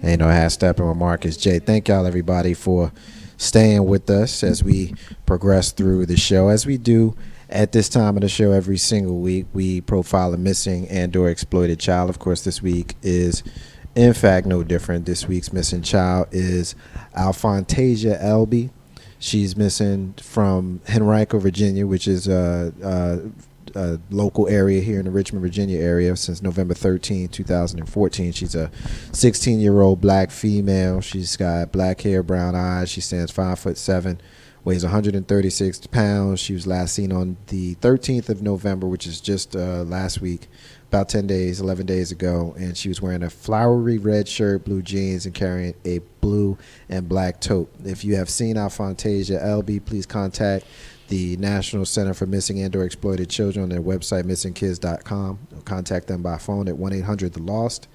Ain't no half stepping with Marcus J. Thank y'all, everybody, for staying with us as we progress through the show. As we do at this time of the show every single week, we profile a missing and/or exploited child. Of course, this week is, in fact, no different. This week's missing child is Alfontasia Elby. She's missing from Henrico, Virginia, which is a local area here in the Richmond, Virginia area since November 13, 2014. She's a 16-year-old black female. She's got black hair, brown eyes. She stands 5'7", weighs 136 pounds. She was last seen on the 13th of November, which is just last week, about 11 days ago, and she was wearing a flowery red shirt, blue jeans, and carrying a blue and black tote. If you have seen Alfontasia Elby, please contact the National Center for Missing and/or Exploited Children on their website, missingkids.com. Contact them by phone at 1-800-THE-LOST,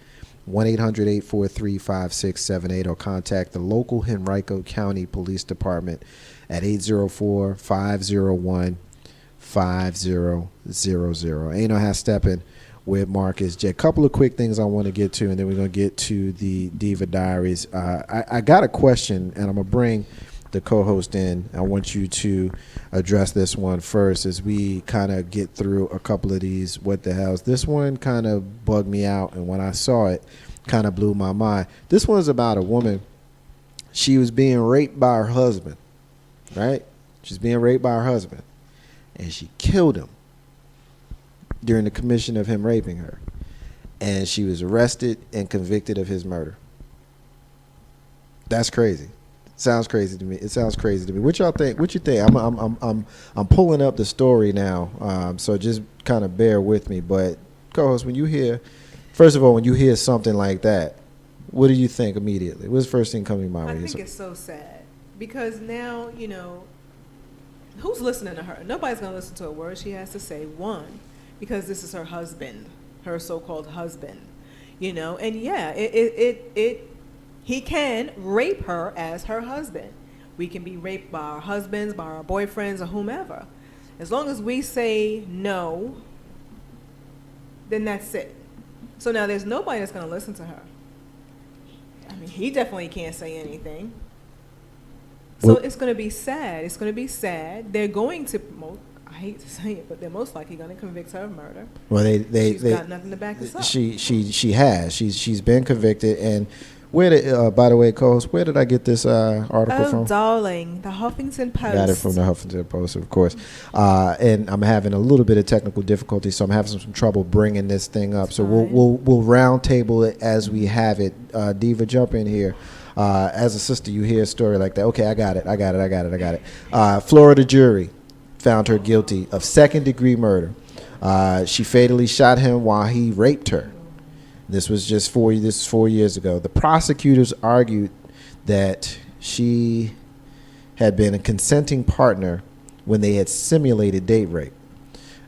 1-800-843-5678, or contact the local Henrico County Police Department at 804-501-5000. Ain't no half stepping with Marcus J. A couple of quick things I want to get to, and then we're going to get to the Diva Diaries. I got a question, and I'm going to bring the co-host in. I want you to address this one first as we kind of get through a couple of these what the hells. This one kind of bugged me out, and when I saw it, kind of blew my mind. This one's about a woman. She was being raped by her husband, right? She's being raped by her husband, and she killed him during the commission of him raping her, and she was arrested and convicted of his murder. That's crazy. Sounds crazy to me. It sounds crazy to me. What y'all think? What you think? I'm pulling up the story now, so just kind of bear with me. But co-host, when you hear something like that, what do you think immediately? What's the first thing coming to mind? I think it's so sad because now who's listening to her? Nobody's gonna listen to a word she has to say. One, because this is her husband, her so-called husband, and yeah, he can rape her as her husband. We can be raped by our husbands, by our boyfriends, or whomever. As long as we say no, then that's it. So now there's nobody that's going to listen to her. I mean, he definitely can't say anything. So it's going to be sad. It's going to be sad. They're going to, I hate to say it, but they're most likely going to convict her of murder. Well, she's got nothing to back this up. She has. She's been convicted. And where did, by the way, co-host, where did I get this article from? Oh, darling, the Huffington Post. Got it from the Huffington Post, of course. And I'm having a little bit of technical difficulty, so I'm having some trouble bringing this thing up. So we'll round table it as we have it. Diva, jump in here. As a sister, you hear a story like that. Okay, I got it. Florida jury found her guilty of second-degree murder. She fatally shot him while he raped her. This was 4 years ago. The prosecutors argued that she had been a consenting partner when they had simulated date rape.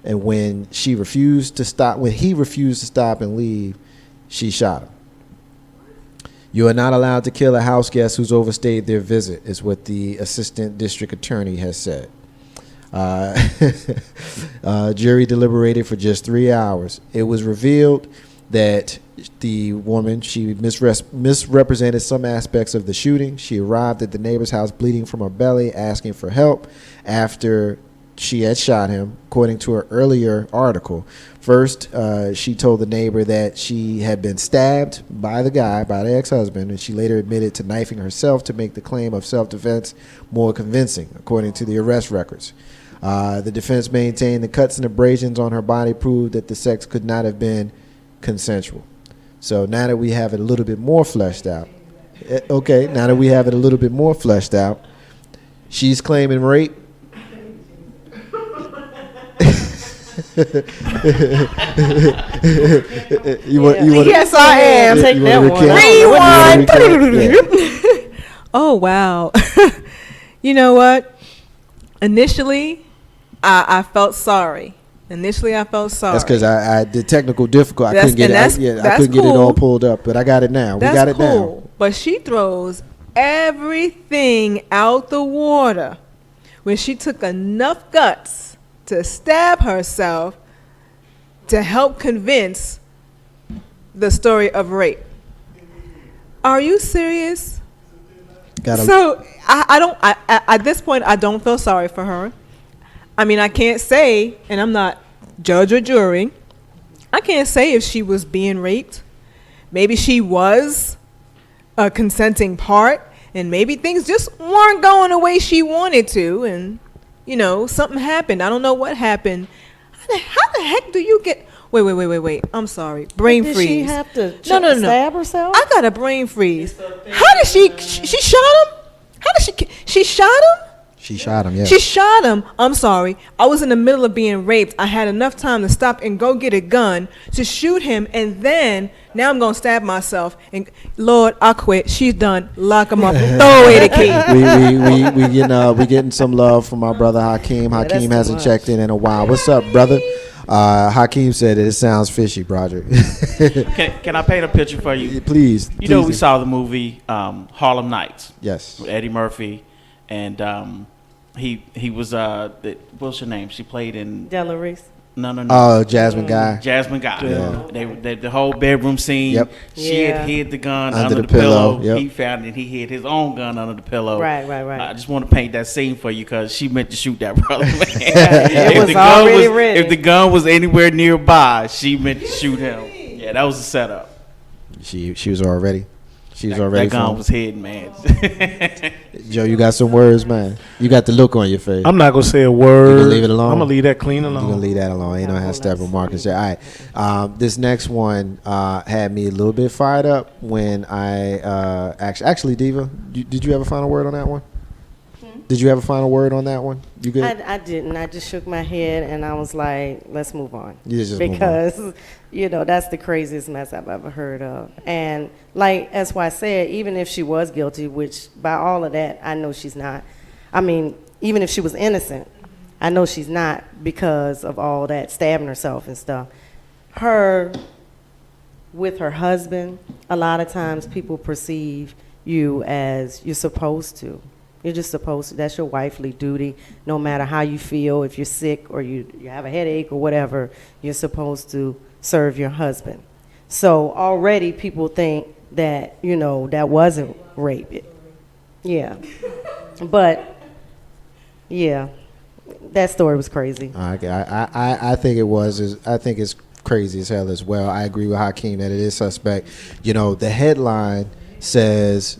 And when he refused to stop and leave, she shot him. You are not allowed to kill a house guest who's overstayed their visit, is what the assistant district attorney has said. Jury deliberated for just 3 hours. It was revealed that the woman, she misrepresented some aspects of the shooting. She arrived at the neighbor's house bleeding from her belly, asking for help after she had shot him, according to her earlier article. First, she told the neighbor that she had been stabbed by the ex-husband, and she later admitted to knifing herself to make the claim of self-defense more convincing, according to the arrest records. The defense maintained the cuts and abrasions on her body proved that the sex could not have been consensual. So now that we have it a little bit more fleshed out, she's claiming rape. Yes, I am. Take that one. Rewind. Oh, wow. You know what? Initially, I felt sorry. That's because I did technical difficulty. I couldn't get it all pulled up, but I got it now. We got it now. But she throws everything out the water when she took enough guts to stab herself to help convince the story of rape. Are you serious? Gotta, So I don't. At this point, I don't feel sorry for her. I mean, I can't say, and I'm not judge or jury. I can't say if she was being raped. Maybe she was a consenting part, and maybe things just weren't going the way she wanted to, and something happened. I don't know what happened. How the heck do you get? Wait. I'm sorry. Brain freeze. Did she have to No. stab herself? I got a brain freeze. How did she shot him? How did she shot him? she shot him. Yeah. She shot him. I'm sorry. I was in the middle of being raped. I had enough time to stop and go get a gun to shoot him, and then now I'm gonna stab myself. And Lord, I quit. She's done. Lock him up. Throw away the key. we getting some love from our brother Hakeem. that's Hakeem too hasn't much. checked in a while. What's up, brother? Hakeem said it sounds fishy, Broderick. Can I paint a picture for you? Please. You know, please we do. saw the movie Harlem Nights Yes. with Eddie Murphy, and he was what's her name? She played in Delarice. no. Oh, Jasmine Guy. Jasmine Guy. Yeah. They the whole bedroom scene. Yep. She Yeah. had hid the gun Under under the the pillow. pillow, yep. He found it. He hid his own gun under the pillow. Right. I just want to paint that scene for you because she meant to shoot that brother. It was the gun already ready. If the gun was anywhere nearby, she meant to shoot him. Yeah, that was the setup. She was already. She was That already. gun from- was hidden, man. Joe, you got some words, man. You got the look on your face. I'm not gonna say a word. You gonna leave it alone? I'm gonna leave that clean You're alone. gonna leave that alone. Ain't no have step with Marcus. All right. This next one had me a little bit fired up when I actually Diva. Did you have a final word on that one? Did you have a final word on that one? You good? I didn't. I just shook my head and I was like, let's move on. You just move on. Because, that's the craziest mess I've ever heard of. And like SY said, even if she was guilty, which by all of that, I know she's not. I mean, even if she was innocent, I know she's not because of all that stabbing herself and stuff. Her, with her husband, a lot of times people perceive you as you're supposed to. You're just supposed to. That's your wifely duty. No matter how you feel, if you're sick or you have a headache or whatever, you're supposed to serve your husband. So already people think that, that wasn't rape. Yeah. But, yeah, that story was crazy. I think it was. I think it's crazy as hell as well. I agree with Hakeem that it is suspect. The headline says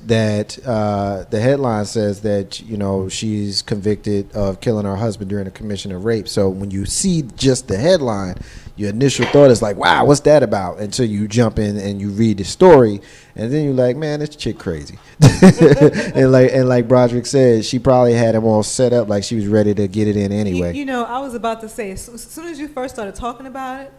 that she's convicted of killing her husband during the commission of rape. So when you see just the headline, your initial thought is like, wow, what's that about? Until you jump in and you read the story, and then you're like, man, this chick crazy. and like Broderick said, she probably had him all set up like she was ready to get it in anyway. I was about to say, as soon as you first started talking about it,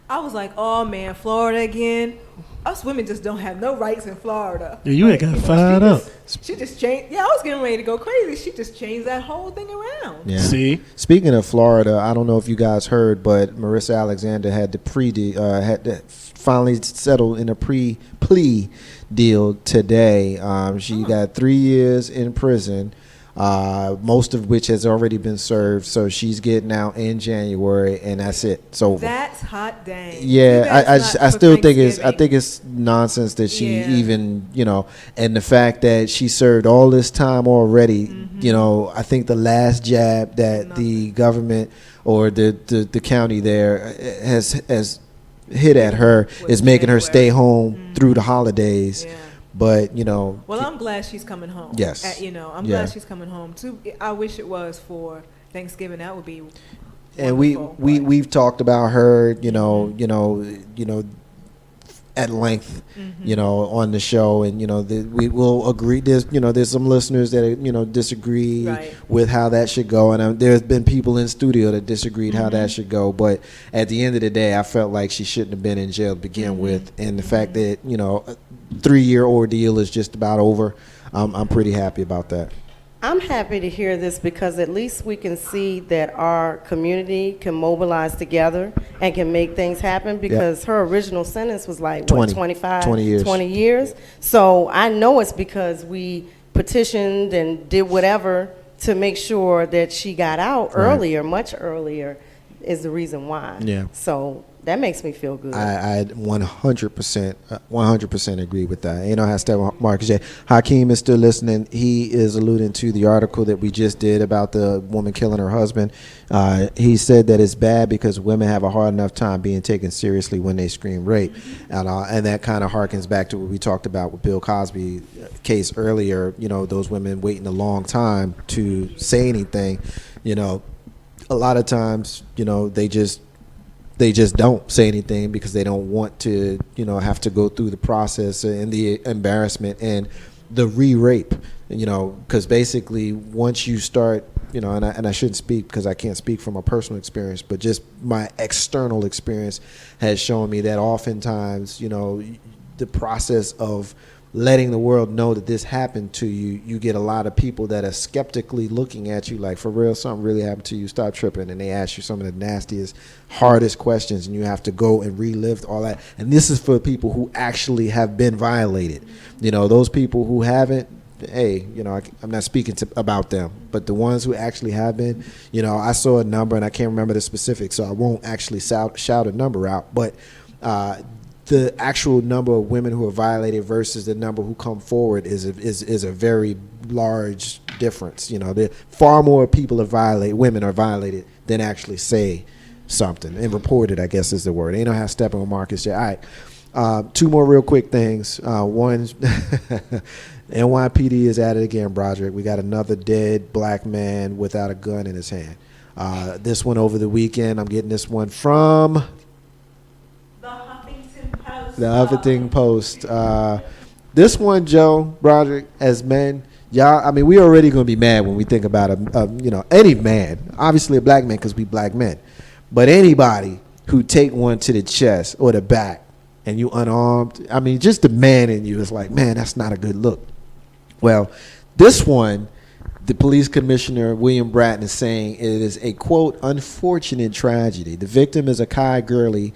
I was like, oh man, Florida again. Us women just don't have no rights in Florida. Yeah, you ain't got fired up. She just changed. Yeah, I was getting ready to go crazy. She just changed that whole thing around. Yeah. See, Speaking of Florida, I don't know if you guys heard, but Marissa Alexander had finally settled in a plea deal today. She got 3 years in prison, most of which has already been served. So she's getting out in January, and that's it. It's over. That's hot dang. Yeah, I still think Thanksgiving. it's nonsense that she Yeah. even and the fact that she served all this time already. I think the last jab that the government or the county there has hit at her is making her stay home through the holidays. Yeah. But Well, I'm glad she's coming home. Yes. I'm Yeah. glad she's coming home too. I wish it was for Thanksgiving. That would be. and wonderful, but- we've talked about her, at length, on the show, and we will agree. There's some listeners that disagree Right. with how that should go, and there's been people in studio that disagreed how that should go. But at the end of the day, I felt like she shouldn't have been in jail to begin with, and the fact that a 3-year ordeal is just about over, I'm pretty happy about that. I'm happy to hear this because at least we can see that our community can mobilize together and can make things happen because her original sentence was like, 20 25? 20 years. 20 years. So I know it's because we petitioned and did whatever to make sure that she got out Right. earlier, much earlier, is the reason why. Yeah. So That makes me feel good. I 100% agree with that. You know how Steppin Marcus J. Hakeem is still listening. He is alluding to the article that we just did about the woman killing her husband. He said that it's bad because women have a hard enough time being taken seriously when they scream rape, and that kind of harkens back to what we talked about with Bill Cosby case earlier. You know, those women waiting a long time to say anything. You know, a lot of times, you know, they just don't say anything because they don't want to, you know, have to go through the process and the embarrassment and the re-rape, you know, because basically once you start, you know, and I shouldn't speak because I can't speak from a personal experience, but just my external experience has shown me that oftentimes, you know, the process of letting the world know that this happened to you, you get a lot of people that are skeptically looking at you like, for real, something really happened to you, stop tripping, and they ask you some of the nastiest, hardest questions, and you have to go and relive all that. And this is for people who actually have been violated. You know, those people who haven't, hey, you know, I'm not speaking about them, but the ones who actually have been, you know, I saw a number, and I can't remember the specifics, so I won't actually shout a number out, but the actual number of women who are violated versus the number who come forward is a very large difference. You know, far more people women are violated than actually say something and report it, I guess is the word. Ain't no how Steppin on Marcus. All right. Two more real quick things. One, NYPD is at it again, Broderick. We got another dead black man without a gun in his hand. This one over the weekend. I'm getting this one from the Huffington Post. This one, Joe, Broderick, as men, y'all, I mean, we already going to be mad when we think about you know, any man, obviously a black man because we black men, but anybody who take one to the chest or the back and you unarmed, I mean, just the man in you is like, man, that's not a good look. Well, this one, the police commissioner, William Bratton, is saying it is a, quote, unfortunate tragedy. The victim is Akai Gurley.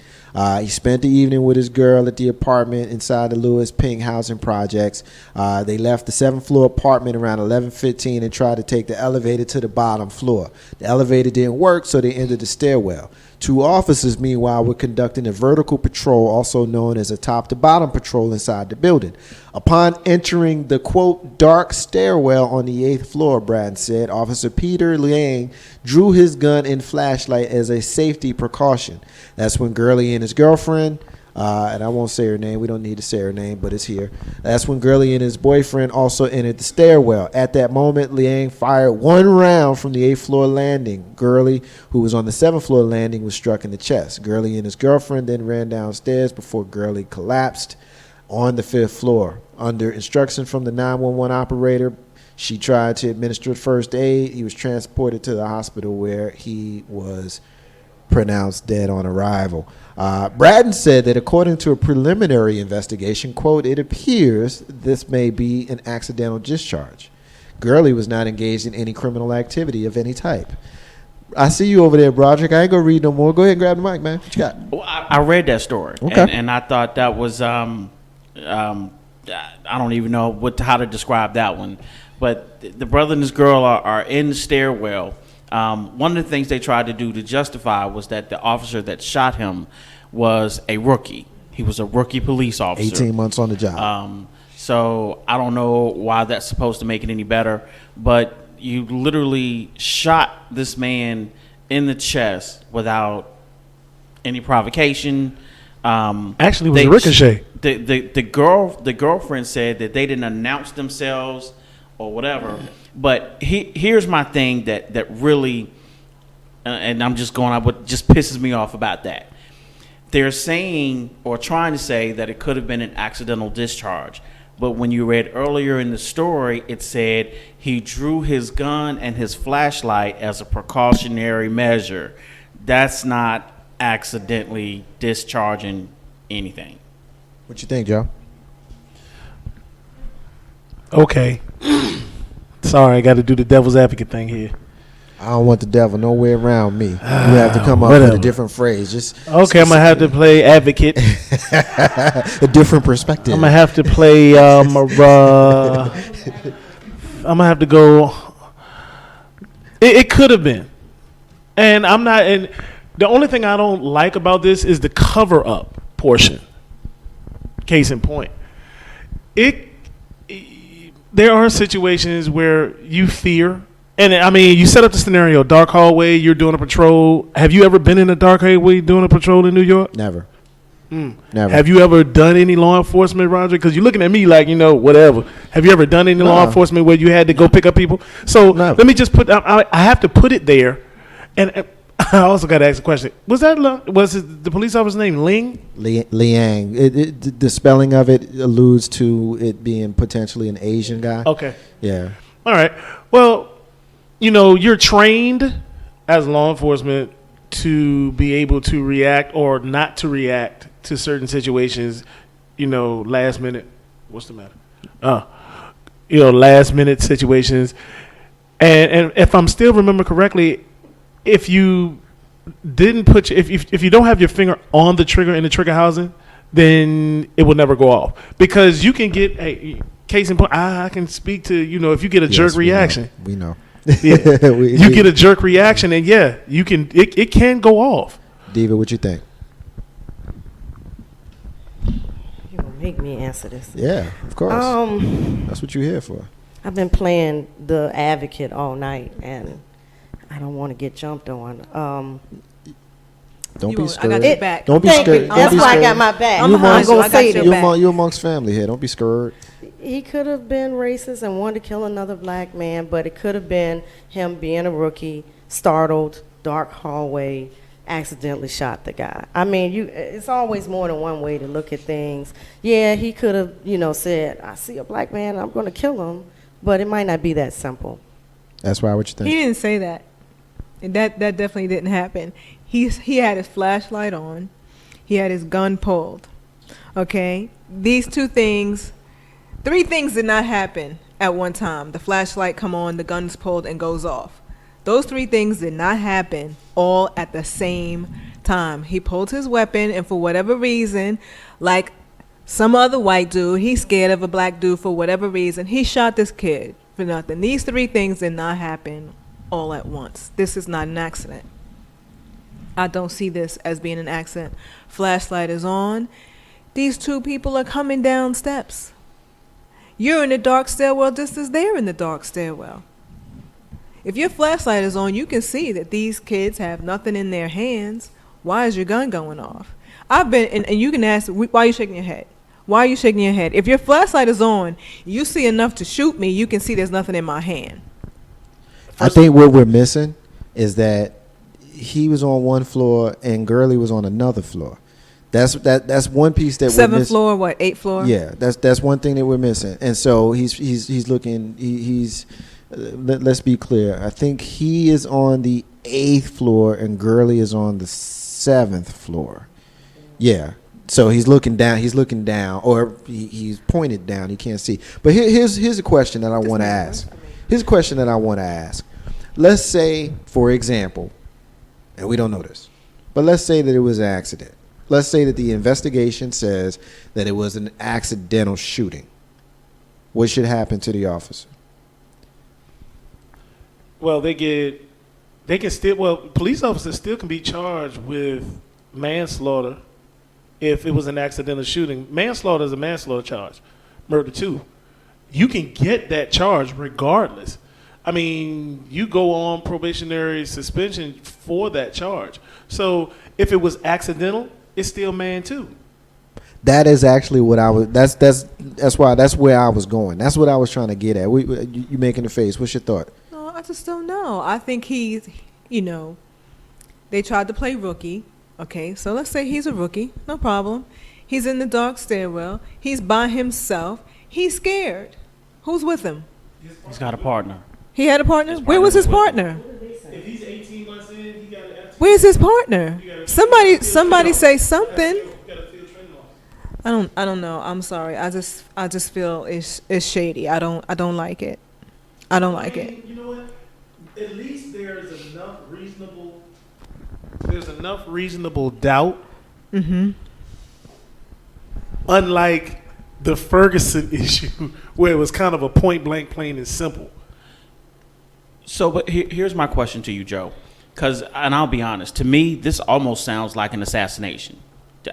He spent the evening with his girl at the apartment inside the Lewis Pink housing projects. They left the 7th floor apartment around 11:15 and tried to take the elevator to the bottom floor. The elevator didn't work, so they entered the stairwell. 2 officers, meanwhile, were conducting a vertical patrol, also known as a top-to-bottom patrol, inside the building. Upon entering the, quote, dark stairwell on the 8th floor, Bratton said, Officer Peter Liang drew his gun and flashlight as a safety precaution. That's when Gurley and his girlfriend, and I won't say her name, we don't need to say her name, but it's here. That's when Gurley and his boyfriend also entered the stairwell. At that moment, Liang fired 1 round from the 8th floor landing. Gurley, who was on the 7th floor landing, was struck in the chest. Gurley and his girlfriend then ran downstairs before Gurley collapsed on the 5th floor. Under instruction from the 911 operator, she tried to administer first aid. He was transported to the hospital where he was pronounced dead on arrival. Bratton said that according to a preliminary investigation, quote, it appears this may be an accidental discharge. Gurley was not engaged in any criminal activity of any type. I see you over there, Broderick. I ain't gonna read no more. Go ahead and grab the mic, man. What you got? Well, I read that story, Okay. and I thought that was I don't even know how to describe that one, but the brother and his girl are in the stairwell. One of the things they tried to do to justify was that the officer that shot him was a rookie. He was a rookie police officer. 18 months on the job. So I don't know why that's supposed to make it any better, but you literally shot this man in the chest without any provocation. Actually, it was a ricochet. The girlfriend said that they didn't announce themselves or whatever. But here's my thing that really, and I'm just going out, what just pisses me off about that. They're saying or trying to say that it could have been an accidental discharge. But when you read earlier in the story, it said he drew his gun and his flashlight as a precautionary measure. That's not accidentally discharging anything. What you think, Joe? Okay. Sorry, I got to do the devil's advocate thing here. I don't want the devil nowhere around me. You have to come up with a different phrase. Just Okay, I'm going to have to play advocate. a different perspective. I'm going to have to play, I'm going to have to go, it could have been. And I'm not, and The only thing I don't like about this is the cover up portion. Case in point, there are situations where you fear, and I mean, you set up the scenario: dark hallway. You're doing a patrol. Have you ever been in a dark hallway doing a patrol in New York? Never. Mm. Never. Have you ever done any law enforcement, Roger? Because you're looking at me like, whatever. Have you ever done any law enforcement where you had to go pick up people? So Never. let me just I have to put it there. And I also got to ask a question. Was the police officer's name Ling? Liang. The spelling of it alludes to it being potentially an Asian guy. Okay. Yeah. All right. Well, you're trained as law enforcement to be able to react or not to react to certain situations, last minute. What's the matter? Last minute situations. And if I'm still remember correctly, if you didn't put if you don't have your finger on the trigger in the trigger housing, then it will never go off, because you can get a case in point. I can speak to if you get a jerk reaction. We know. Yeah. You get a jerk reaction, and you can. It can go off. Diva, what you think? You gonna make me answer this? Yeah, of course. That's what you're here for. I've been playing the advocate all night, and I don't want to get jumped on. Don't be scared. I got your back. Don't be Thank scared. you. Don't That's be why I scared. got my back. I'm behind you. I got your back. You're amongst family here. Don't be scared. He could have been racist and wanted to kill another black man, but it could have been him being a rookie, startled, dark hallway, accidentally shot the guy. I mean, it's always more than one way to look at things. Yeah, he could have, said, I see a black man, I'm going to kill him, but it might not be that simple. That's why. What you think? He didn't say that. And that definitely didn't happen. He had his flashlight on. He had his gun pulled. Okay? These three things did not happen at one time. The flashlight come on, the gun's pulled, and goes off. Those three things did not happen all at the same time. He pulled his weapon, and for whatever reason, like some other white dude, he's scared of a black dude for whatever reason, he shot this kid for nothing. These three things did not happen all at once. This is not an accident. I don't see this as being an accident. Flashlight is on. These two people are coming down steps. You're in the dark stairwell just as they're in the dark stairwell. If your flashlight is on, you can see that these kids have nothing in their hands. Why is your gun going off? And you can ask, why are you shaking your head? Why are you shaking your head? If your flashlight is on, you see enough to shoot me, you can see there's nothing in my hand. I think what we're missing is that he was on one floor and Gurley was on another floor. That's one piece that we're missing. 7th floor, what, 8th floor? Yeah, that's one thing that we're missing. And so he's looking. Let's be clear. I think he is on the 8th floor and Gurley is on the 7th floor. Yeah. So he's looking down. Or he's pointed down. He can't see. But here's a question that I want to ask. Here's a question that I want to ask. Let's say, for example, and we don't know this, but let's say that it was an accident. Let's say that the investigation says that it was an accidental shooting. What should happen to the officer? Well, police officers still can be charged with manslaughter if it was an accidental shooting. Manslaughter is a manslaughter charge. Murder too. You can get that charge regardless. I mean, you go on probationary suspension for that charge. So if it was accidental, it's still man too. That is actually what I was. That's where I was going. That's what I was trying to get at. You making the face. What's your thought? No, I just don't know. I think he's, they tried to play rookie. Okay, so let's say he's a rookie. No problem. He's in the dark stairwell. He's by himself. He's scared. Who's with him? He's got a partner. He had a partner? Where was his partner? If he's 18 months in, he got to Where's his partner? Somebody say something. I don't know. I'm sorry. I just feel it's shady. I don't like it. I don't like it. You know what? At least there's enough reasonable doubt. Mm-hmm. Unlike the Ferguson issue, where it was kind of a point blank, plain and simple. So, but here's my question to you, Joe. Because, and I'll be honest, to me, this almost sounds like an assassination.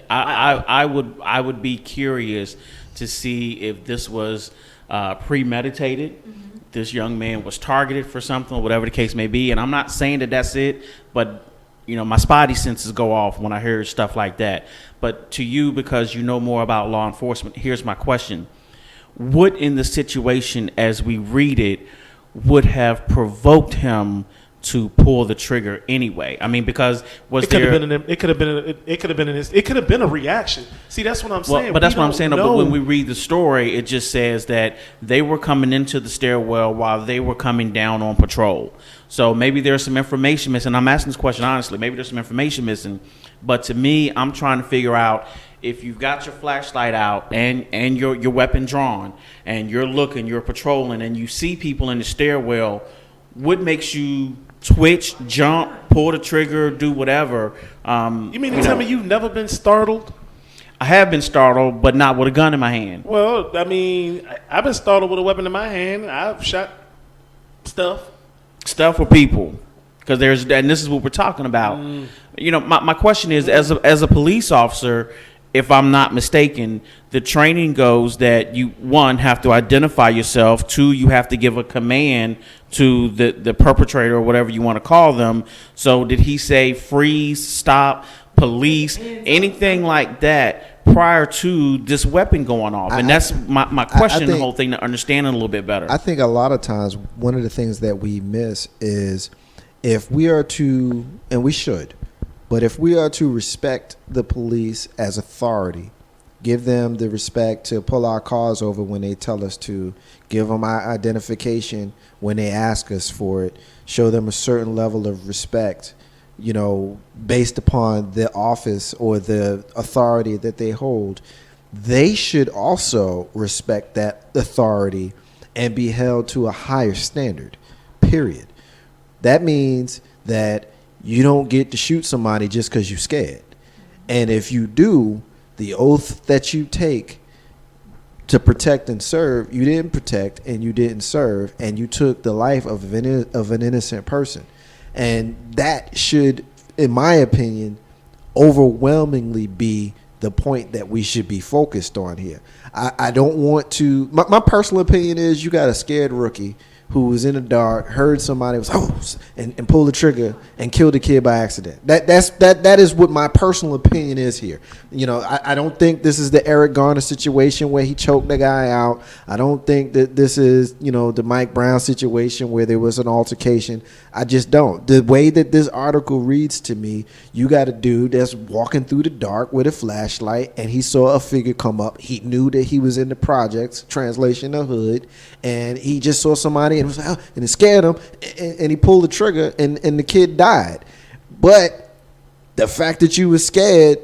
I would be curious to see if this was premeditated. Mm-hmm. This young man was targeted for something, whatever the case may be. And I'm not saying that that's it, but my spidey senses go off when I hear stuff like that. But to you, because you know more about law enforcement, here's my question. What in the situation as we read it would have provoked him to pull the trigger anyway? I mean, because it could have been a reaction. See, that's what I'm saying. Well, but that's what I'm saying. But when we read the story, it just says that they were coming into the stairwell while they were coming down on patrol. So maybe there's some information missing. I'm asking this question honestly. Maybe there's some information missing. But to me, I'm trying to figure out, if you've got your flashlight out and your weapon drawn and you're looking, you're patrolling, and you see people in the stairwell, what makes you twitch, jump, pull the trigger, do whatever? You mean to tell me you've never been startled? I have been startled, but not with a gun in my hand. Well, I mean, I've been startled with a weapon in my hand. I've shot stuff for people. Because and this is what we're talking about. My question is, as a police officer, if I'm not mistaken, the training goes that you, one, have to identify yourself. Two, you have to give a command to the perpetrator or whatever you want to call them. So did he say freeze, stop, police, anything like that prior to this weapon going off? And that's my question, the whole thing, to understand it a little bit better. I think a lot of times one of the things that we miss is, if we are to, and we should, but if we are to respect the police as authority, give them the respect to pull our cars over when they tell us to, give them our identification when they ask us for it, show them a certain level of respect, based upon the office or the authority that they hold, they should also respect that authority and be held to a higher standard, period. That means that you don't get to shoot somebody just because you're scared. And if you do, the oath that you take to protect and serve, you didn't protect and you didn't serve, and you took the life of an innocent person. And that should, in my opinion, overwhelmingly be the point that we should be focused on here. I don't want to, my personal opinion is, you got a scared rookie who was in the dark, heard somebody was and pulled the trigger and killed a kid by accident. That is what my personal opinion is here. I don't think this is the Eric Garner situation where he choked the guy out. I don't think that this is, the Mike Brown situation where there was an altercation. I just don't. The way that this article reads to me, you got a dude that's walking through the dark with a flashlight, and he saw a figure come up. He knew that he was in the projects, translation the hood, and he just saw somebody and was like, and it scared him, and he pulled the trigger, and the kid died. But the fact that you were scared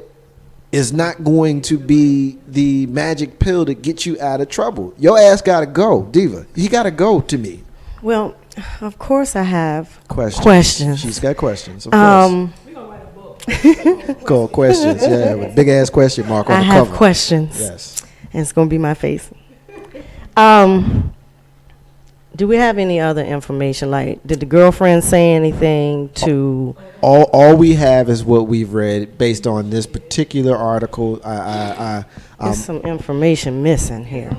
is not going to be the magic pill to get you out of trouble. Your ass gotta go, Diva. He gotta go, to me. Well, of course I have questions. She's got questions, of course. We're going to write a book. Called questions, yeah, with a big ass question mark on the cover. I have questions. Yes. And it's going to be my face. Do we have any other information? Like, did the girlfriend say anything to? All we have is what we've read based on this particular article. There's some information missing here.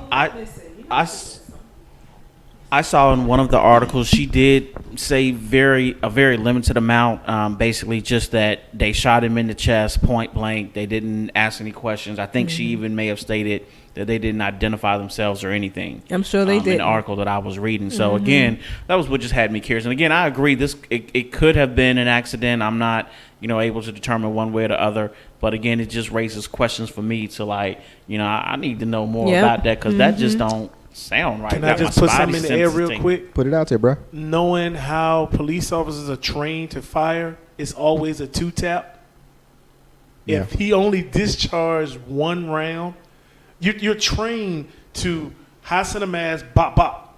I saw in one of the articles she did say a very limited amount. Basically, just that they shot him in the chest, point blank. They didn't ask any questions. I think she even may have stated that they didn't identify themselves or anything. I'm sure they did. In the article that I was reading. So again, that was what just had me curious. And again, I agree. It could have been an accident. I'm not able to determine one way or the other. But again, it just raises questions for me to I need to know more about that, because that just don't sound right. Can I just put something in the air real quick? Put it out there, bro. Knowing how police officers are trained to fire, it's always a two-tap. Yeah. If he only discharged one round, you're trained to hasten a mass, bop, bop.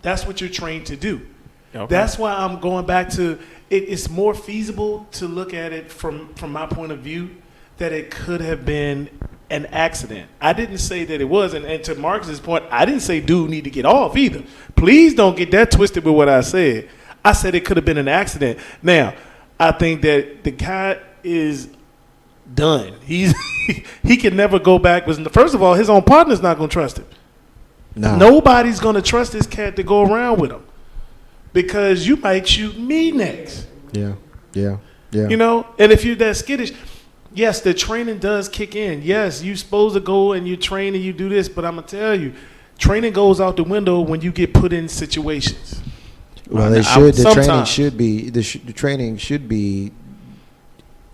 That's what you're trained to do. Okay. That's why I'm going back to it's more feasible to look at it from my point of view that it could have been an accident. I didn't say that it was, and to Marcus's point, I didn't say dude need to get off either. Please don't get that twisted with what I said. I said it could have been an accident. Now, I think that the guy is done. He can never go back. First of all, his own partner's not going to trust him. No. Nobody's going to trust this cat to go around with him because you might shoot me next. Yeah. Yeah. You know, and if you're that skittish, yes, the training does kick in. Yes, you're supposed to go and you train and you do this, but I'm going to tell you, training goes out the window when you get put in situations. Well, they should. The training Sometimes. should be. The training should be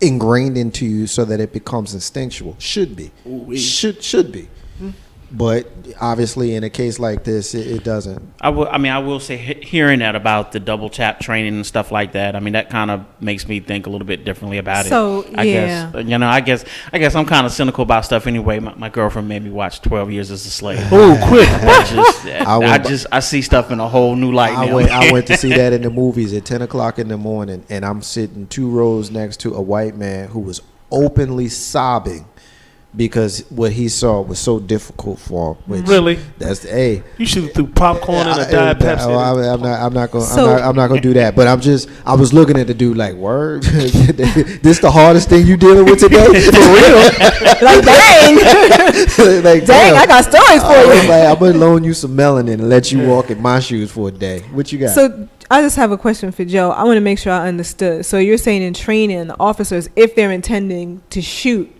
ingrained into you so that it becomes instinctual. Should be. Should be. But obviously, in a case like this, it doesn't. I will say hearing that about the double tap training and stuff like that. I mean, that kind of makes me think a little bit differently about So, it. I guess I'm kind of cynical about stuff anyway. My girlfriend made me watch 12 Years as a Slave. Oh, quick! I see stuff in a whole new light now. I went to see that in the movies at 10 o'clock in the morning, and I'm sitting 2 rows next to a white man who was openly sobbing because what he saw was so difficult for him. Which Really? That's the A. You should have threw popcorn in a Diet Pepsi. I'm not gonna do that. But I was looking at the dude like, word, this the hardest thing you dealing with today? For real? Like, dang. Like, Dang, I got stories for you. Like, I'm gonna loan you some melanin and let you walk in my shoes for a day. What you got? So I just have a question for Joe. I want to make sure I understood. So you're saying in training, the officers, if they're intending to shoot,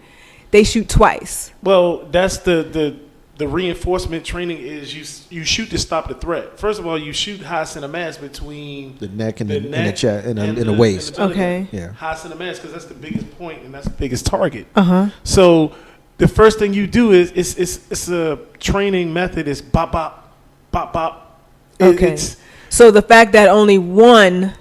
they shoot twice. Well, that's the reinforcement training is you shoot to stop the threat. First of all, you shoot high center mass between the neck and the chest and the waist. Okay. Yeah. High center mass because that's the biggest point and that's the biggest target. Uh-huh. So the first thing you do is it's a training method. Is bop bop bop bop. Okay. It's, So the fact that only one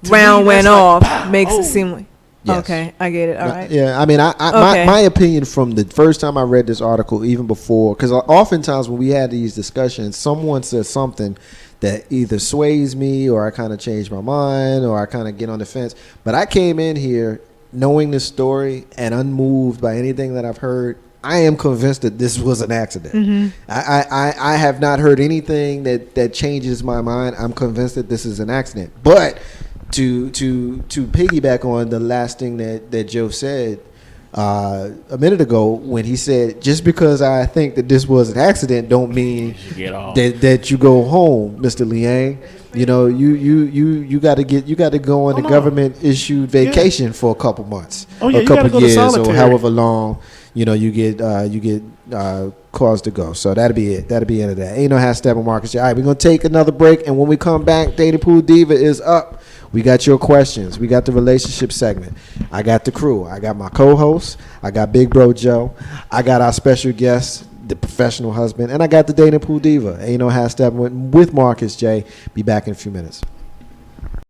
To round me, went that's like, off pow, makes oh. it seem like. Yes. Okay, I get it. All right. Yeah, I mean, Okay. my opinion from the first time I read this article, even before, because oftentimes when we had these discussions, someone says something that either sways me or I kind of change my mind or I kind of get on the fence. But I came in here knowing the story and unmoved by anything that I've heard. I am convinced that this was an accident. Mm-hmm. I have not heard anything that changes my mind. I'm convinced that this is an accident. But to piggyback on the last thing that Joe said a minute ago when he said, just because I think that this was an accident don't mean that you go home, Mr. Liang. You know, you got to go on the government issued vacation for a couple months, you a couple gotta go to years, or solitary. however long you get cause to go. So that'll be it. That'll be the end of that. Ain't no #Steppin Marcus. All right, we're gonna take another break, and when we come back, Dating Pool Diva is up. We got your questions. We got the relationship segment. I got the crew. I got my co-host. I got Big Bro Joe. I got our special guest, the professional husband, and I got the Dating Pool Diva. Ain't no #Steppin with Marcus J. Be back in a few minutes.